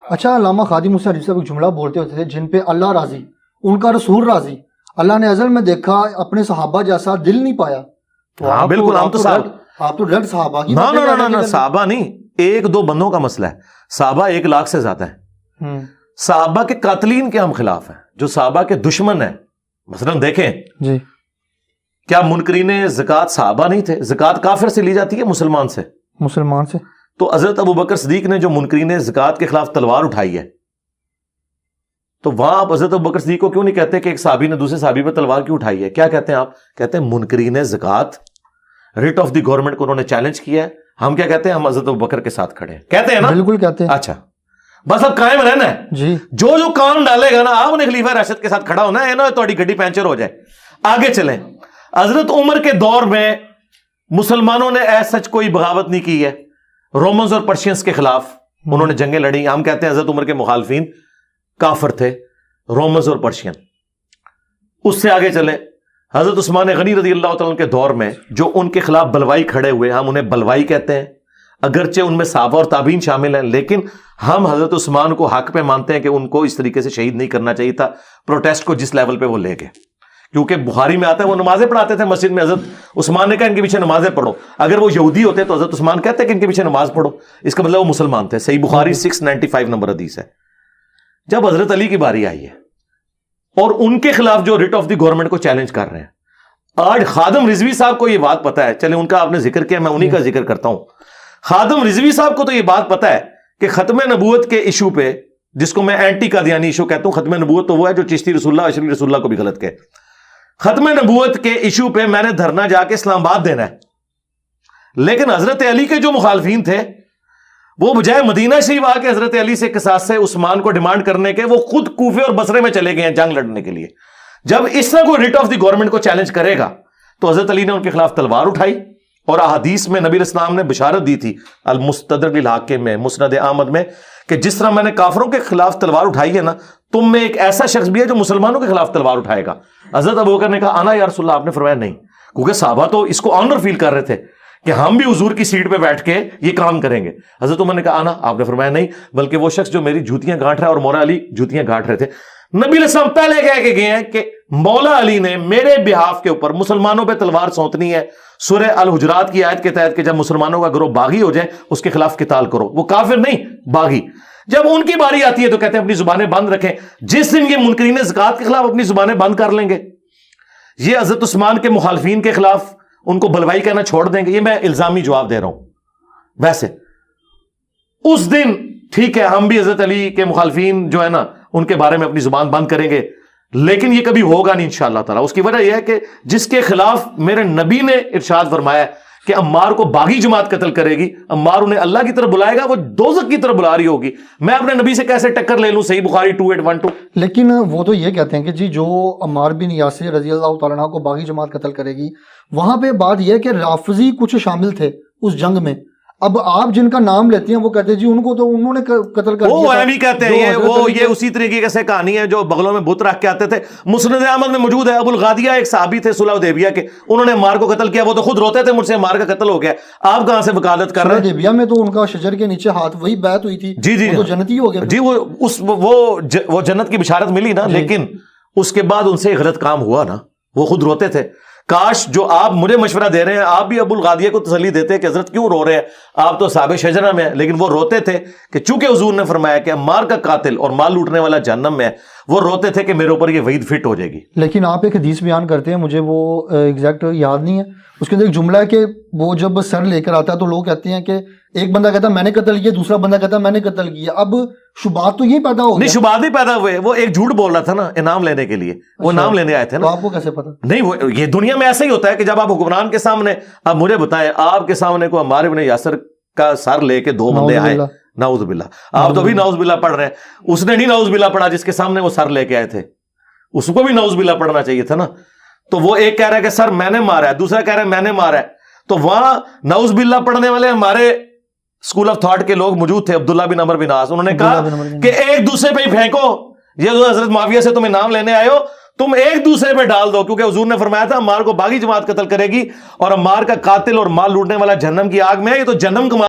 اچھا علامہ خادم حسین ریزوی صاحب ایک جملہ بولتے ہوتے تھے، جن پہ اللہ راضی ان کا رسول راضی، اللہ نے ازل میں دیکھا اپنے صحابہ جیسا دل نہیں پایا۔ ہاں بالکل، آپ تو ڈر صحابہ کی نہ صحابہ نہیں، ایک دو بندوں کا مسئلہ ہے، صحابہ 1 لاکھ سے زیادہ ہیں۔ صحابہ کے قاتلین کے ہم خلاف ہیں، جو صحابہ کے دشمن ہیں۔ مثلا دیکھیں جی، کیا منکرین زکوٰۃ صحابہ نہیں تھے؟ زکوٰۃ کافر سے لی جاتی ہے مسلمان سے؟ مسلمان سے۔ تو حضرت ابو بکر صدیق نے جو منکرین زکوٰۃ کے خلاف تلوار اٹھائی ہے، تو وہاں آپ حضرت ابو بکر صدیق کو کیوں نہیں کہتے کہ ایک صحابی نے دوسرے صحابی پہ تلوار کیوں اٹھائی ہے؟ کیا کہتے ہیں آپ؟ کہتے ہیں منکرین زکوٰۃ ریٹ آف دی گورنمنٹ کو انہوں نے چیلنج کیا ہے۔ ہم کیا کہتے ہیں؟ ہم حضرت ابو بکر کے ساتھ کھڑے ہیں، کہتے ہیں نا؟ بالکل کہتے ہیں۔ اچھا بس اب قائم رہنا ہے جی، جو کان ڈالے گا نا، آپ نے خلیفہ راشد کے ساتھ کھڑا ہونا ہے نا، تھوڑی گڈی پینچر ہو جائے۔ آگے چلیں، حضرت عمر کے دور میں مسلمانوں نے ایسا سچ کوئی بغاوت نہیں کی ہے رومنز اور پرشینز کے خلاف، انہوں نے جنگیں لڑی۔ ہم کہتے ہیں حضرت عمر کے مخالفین کافر تھے، رومنز اور پرشین۔ اس سے آگے چلیں، حضرت عثمان غنی رضی اللہ تعالیٰ عنہ کے دور میں جو ان کے خلاف بلوائی کھڑے ہوئے، ہم انہیں بلوائی کہتے ہیں، اگرچہ ان میں صحابہ اور تابعین شامل ہیں، لیکن ہم حضرت عثمان کو حق پہ مانتے ہیں کہ ان کو اس طریقے سے شہید نہیں کرنا چاہیے تھا، پروٹیسٹ کو جس لیول پہ وہ لے گئے۔ کیونکہ بخاری میں آتا ہے وہ نمازیں پڑھاتے تھے مسجد میں، حضرت عثمان نے کہا ان کے پیچھے نمازیں پڑھو۔ اگر وہ یہودی ہوتے تو حضرت عثمان کہتے کہ ان کے پیچھے نماز پڑھو، اس کا مطلب وہ مسلمان تھے۔ صحیح بخاری 695 نمبر حدیث ہے۔ جب حضرت علی کی باری آئی ہے اور ان کے خلاف جو ریٹ آف دی گورنمنٹ کو چیلنج کر رہے ہیں، آج خادم رضوی صاحب کو یہ بات پتا ہے، چلے ان کا آپ نے ذکر کیا، میں انہی کا ذکر کرتا ہوں۔ خادم رضوی صاحب کو تو یہ بات پتا ہے کہ ختم نبوت کے ایشو پہ، جس کو میں اینٹی قادیانی ایشو کہتا ہوں، ختم نبوت تو وہ ہے جو چشتی رسول اللہ اشری رسول اللہ کو بھی غلط کہے، ختم نبوت کے ایشو پہ میں نے دھرنا جا کے اسلام آباد دینا ہے۔ لیکن حضرت علی کے جو مخالفین تھے وہ بجائے مدینہ شریف آ کے حضرت علی سے قصاص سے عثمان کو ڈیمانڈ کرنے کے، وہ خود کوفے اور بصرے میں چلے گئے ہیں جنگ لڑنے کے لیے۔ جب اس طرح کوئی ریٹ آف دی گورنمنٹ کو چیلنج کرے گا تو حضرت علی نے ان کے خلاف تلوار اٹھائی، اور احادیث میں نبی علیہ السلام نے بشارت دی تھی المستدرک للحاکم میں، مسند احمد میں، کہ جس طرح میں نے کافروں کے خلاف تلوار اٹھائی ہے نا، تم میں ایک ایسا شخص بھی ہے جو مسلمانوں کے خلاف تلوار اٹھائے گا۔ حضرت ابوبکر نے کہا آنا یا رسول اللہ، آپ نے فرمایا نہیں، کیونکہ صحابہ تو اس کو آنر فیل کر رہے تھے کہ ہم بھی حضور کی سیٹ پہ بیٹھ کے یہ کام کریں گے۔ حضرت عمر نے کہا آنا، آپ نے فرمایا نہیں، بلکہ وہ شخص جو میری جوتیاں گانٹ رہا ہے، اور مولا علی جوتیاں گانٹ رہے تھے۔ نبی علیہ السلام پہلے کہہ کے گئے ہیں کہ مولا علی نے میرے بہاف کے اوپر مسلمانوں پہ تلوار سونتنی ہے، سورہ الحجرات کی آیت کے تحت کہ جب مسلمانوں کا گروہ باغی ہو جائے اس کے خلاف قتال کرو۔ وہ کافر نہیں، باغی۔ جب ان کی باری آتی ہے تو کہتے ہیں اپنی زبانیں بند رکھیں۔ جس دن یہ منکرین زکوٰۃ کے خلاف اپنی زبانیں بند کر لیں گے، یہ حضرت عثمان کے مخالفین کے خلاف ان کو بلوائی کہنا چھوڑ دیں گے، یہ میں الزامی جواب دے رہا ہوں۔ ویسے اس دن ٹھیک ہے، ہم بھی حضرت علی کے مخالفین جو ہے نا ان کے بارے میں اپنی زبان بند کریں گے، لیکن یہ کبھی ہوگا نہیں انشاءاللہ تعالیٰ۔ اس کی وجہ یہ ہے کہ جس کے خلاف میرے نبی نے ارشاد فرمایا کہ عمار کو باغی جماعت قتل کرے گی، عمار انہیں اللہ کی طرف بلائے گا، وہ دوزخ کی طرف بلا رہی ہوگی، میں اپنے نبی سے کیسے ٹکر لے لوں؟ صحیح بخاری 2812۔ لیکن وہ تو یہ کہتے ہیں کہ جی جو عمار بن یاسر رضی اللہ تعالیٰ عنہ کو باغی جماعت قتل کرے گی، وہاں پہ بات یہ ہے کہ رافضی کچھ شامل تھے اس جنگ میں۔ اب آپ جن کا نام لیتے ہیں وہ کہتے ہیں جی ان کو تو انہوں نے قتل کر دیا، وہ بھی کہتے ہیں یہ اسی طریقے سے کہانی ہے جو بغلوں میں بت رکھ کے آتے تھے۔ مسند احمد میں موجود ہے، ابو الغادیہ ایک صحابی تھے صلح حدیبیہ کے، انہوں نے عمار کو قتل کیا، وہ تو خود روتے تھے مجھ سے عمار کا قتل ہو گیا، آپ کہاں سے وکالت کر رہے ہیں؟ حدیبیہ میں تو ان کا شجر کے نیچے ہاتھ، وہی بیعت ہوئی تھی، جی وہ تو جنتی ہو گیا جی، وہ جنت کی بشارت ملی نا، لیکن اس کے بعد ان سے غلط کام ہوا نا، وہ خود روتے تھے۔ کاش جو آپ مجھے مشورہ دے رہے ہیں آپ بھی ابو الغادیہ کو تسلی دیتے کہ حضرت کیوں رو رہے ہیں، آپ تو صحابہ شجرہ میں ہیں، لیکن وہ روتے تھے کہ چونکہ حضور نے فرمایا کہ عمار کا قاتل اور مال لوٹنے والا جہنم میں ہے، وہ روتے تھے کہ میرے اوپر یہ وعید فٹ ہو جائے گی۔ لیکن آپ ایک حدیث بیان کرتے ہیں، مجھے وہ ایگزیکٹ یاد نہیں ہے، اس کے اندر ایک جملہ ہے کہ وہ جب سر لے کر آتا ہے تو لوگ کہتے ہیں کہ ایک بندہ کہتا ہے میں نے قتل کیا، دوسرا بندہ کہتا ہے میں نے قتل کیا۔ اب شبہات تو یہ پیدا ہو گیا۔ نہیں، شبہات نہیں پیدا ہوئے، وہ ایک جھوٹ بول رہا تھا نا انعام لینے کے لیے، وہ انعام لینے آئے تھے نا۔ تو آپ کو کیسے پتا؟ نہیں، وہ یہ دنیا میں ایسا ہی ہوتا ہے کہ جب آپ حکمران کے سامنے، اب مجھے بتائیں آپ کے سامنے کو عمار بن یاسر کا سر لے کے دو بندے آئے، نعوذ باللہ، آپ تو بھی نعوذ باللہ پڑھ رہے ہیں، اس نے نہیں نعوذ باللہ پڑھا جس کے سامنے وہ سر لے کے آئے تھے، اس کو بھی نعوذ باللہ پڑھنا چاہیے تھا نا۔ تو وہ ایک کہہ رہا ہے کہ سر میں نے مارا ہے، دوسرا کہہ رہا ہے میں نے مارا ہے، تو وہاں نعوذ باللہ پڑھنے والے ہمارے اسکول آف تھاٹ کے لوگ موجود تھے، عبداللہ بن عمر بن عاص، انہوں نے کہا کہ ایک دوسرے پہ ہی پھینکو، یہ جو حضرت معاویہ سے تم انعام لینے آئے ہو تم ایک دوسرے پہ ڈال دو، کیونکہ حضور نے فرمایا تھا عمار کو باغی جماعت قتل کرے گی اور عمار کا قاتل اور مال لوٹنے والا جہنم کی آگ میں ہے، یہ تو جہنم کا